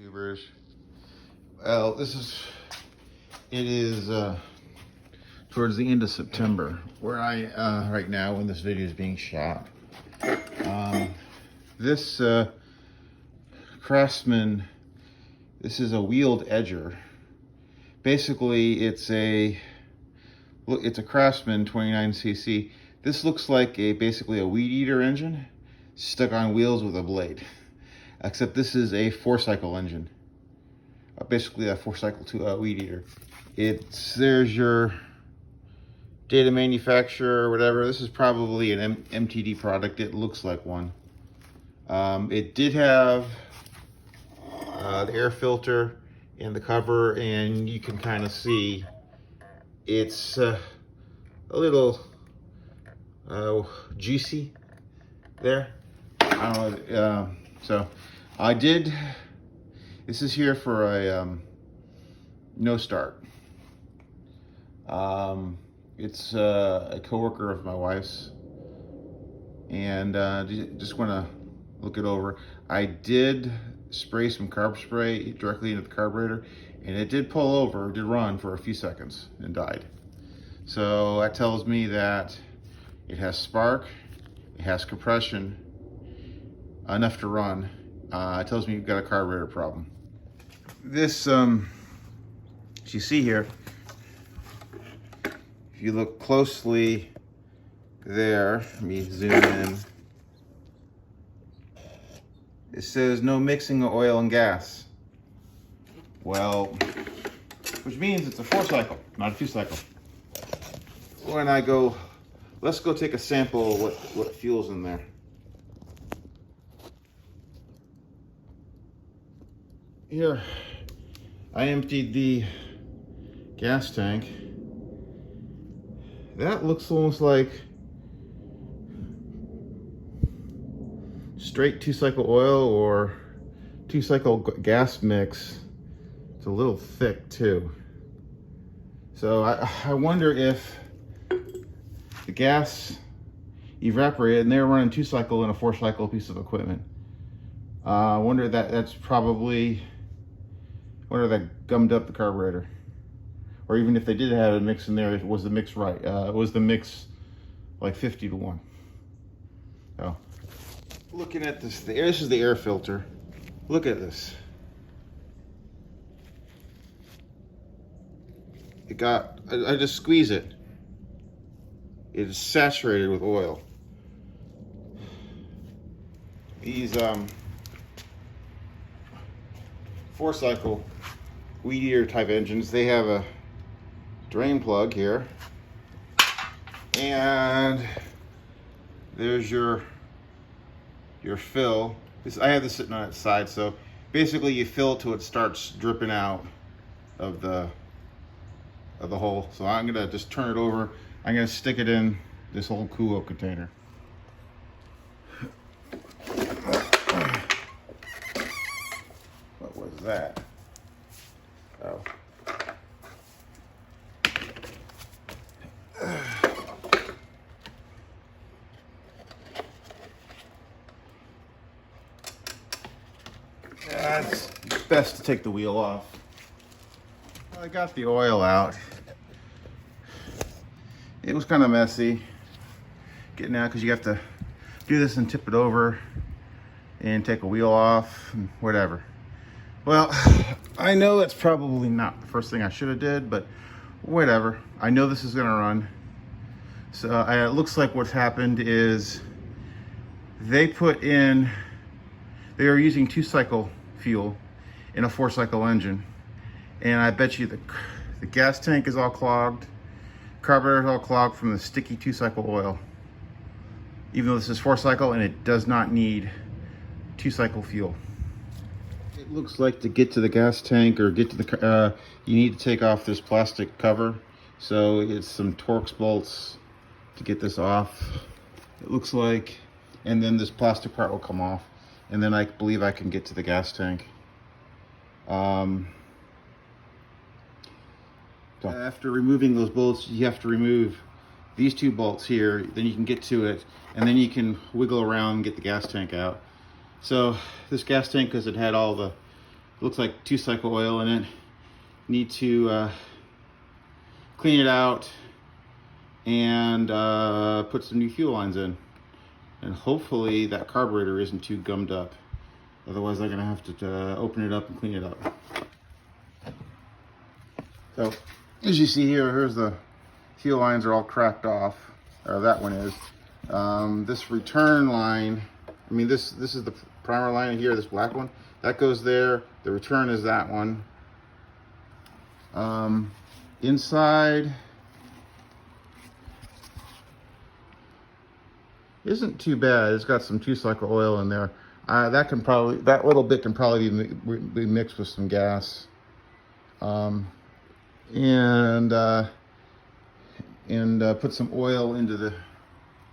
YouTubers. Well, it is towards the end of September where right now when this video is being shot. This Craftsman, this is a wheeled edger. Basically, it's a Craftsman 29cc. This looks like basically a weed eater engine stuck on wheels with a blade. Except this is a 4-cycle engine. Basically a 4-cycle weed eater. There's your data manufacturer or whatever. This is probably an MTD product. It looks like one. It did have the air filter in the cover, and you can kind of see it's a little juicy there. I don't know. So this is here for a no start. It's a coworker of my wife's, and just want to look it over. I did spray some carb spray directly into the carburetor, and it did pull over, did run for a few seconds and died. So that tells me that it has spark, it has compression, enough to run. It tells me you've got a carburetor problem. This, as you see here, if you look closely there, let me zoom in. It says no mixing of oil and gas. Well, which means it's a 4-cycle, not a 2-cycle. When I go, let's go take a sample of what fuel's in there. Here, I emptied the gas tank. That looks almost like straight 2-cycle oil or 2-cycle gas mix. It's a little thick too. So I wonder if the gas evaporated and they were running 2-cycle in a 4-cycle piece of equipment. I wonder that's probably, that gummed up the carburetor. Or even if they did have a mix in there, was the mix right? Was the mix like 50-1? So, looking at this, this is the air filter. Look at this. I just squeeze it. It is saturated with oil. These 4-cycle weed eater type engines, they have a drain plug here, and there's your fill. I have this sitting on its side, so basically you fill it till it starts dripping out of the hole. So I'm gonna just turn it over. I'm gonna stick it in this old Kuo container. What was that? Oh. It's best to take the wheel off. Well, I got the oil out. It was kind of messy getting out because you have to do this and tip it over and take a wheel off and whatever. Well, I know that's probably not the first thing I should have did, but whatever. I know this is gonna run. So it looks like what's happened is they are using 2-cycle fuel in a 4-cycle engine. And I bet you the gas tank is all clogged, carburetor is all clogged from the sticky 2-cycle oil. Even though this is 4-cycle and it does not need 2-cycle fuel. It looks like to get to the gas tank or get to the, you need to take off this plastic cover. So it's some Torx bolts to get this off, it looks like. And then this plastic part will come off. And then I believe I can get to the gas tank. After removing those bolts, you have to remove these 2 bolts here, then you can get to it, and then you can wiggle around and get the gas tank out. So this gas tank, because it had all the looks like 2-cycle oil in it. Need to clean it out and put some new fuel lines in. And hopefully that carburetor isn't too gummed up. Otherwise I'm gonna have to open it up and clean it up. So as you see here, here's the fuel lines are all cracked off, or that one is. This return line, I mean this is the primer line here, this black one, that goes there. The return is that one. Inside isn't too bad. It's got some 2-cycle oil in there. That little bit can probably be mixed with some gas. And put some oil into the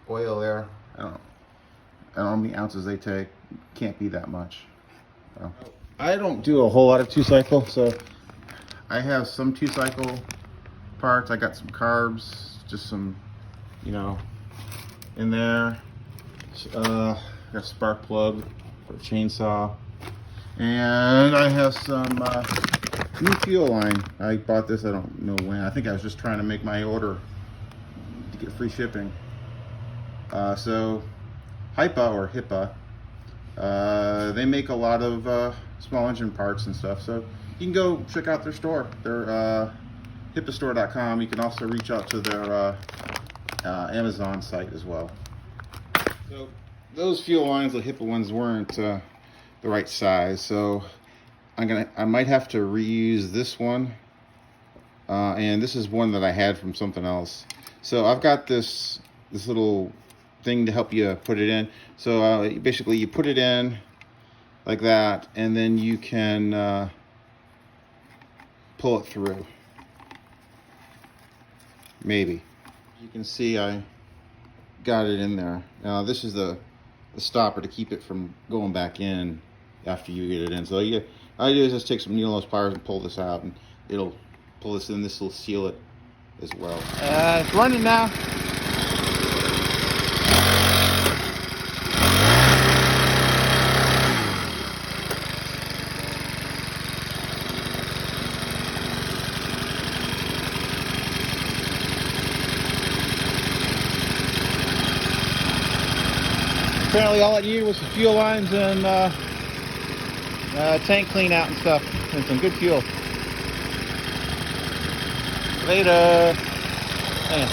oil there. I don't know how many ounces they take. Can't be that much. So, I don't do a whole lot of 2-cycle, so I have some 2-cycle parts. I got some carbs, just some, you know, in there. Got a spark plug for a chainsaw, and I have some new fuel line. I bought this, I don't know when. I think I was just trying to make my order to get free shipping. So HIPA, they make a lot of small engine parts and stuff, so you can go check out their store. They're hipastore.com. You can also reach out to their Amazon site as well. So those fuel lines, the HIPA ones, weren't the right size, so I might have to reuse this one, and this is one that I had from something else. So I've got this little thing to help you put it in. So basically you put it in like that, and then you can pull it through. Maybe. You can see I got it in there. Now this is the stopper to keep it from going back in after you get it in. So all you do is just take some needle nose pliers and pull this out, and it'll pull this in. This will seal it as well. It's running now. Apparently all I needed was some fuel lines and tank clean out and stuff, and some good fuel. Later. Yeah.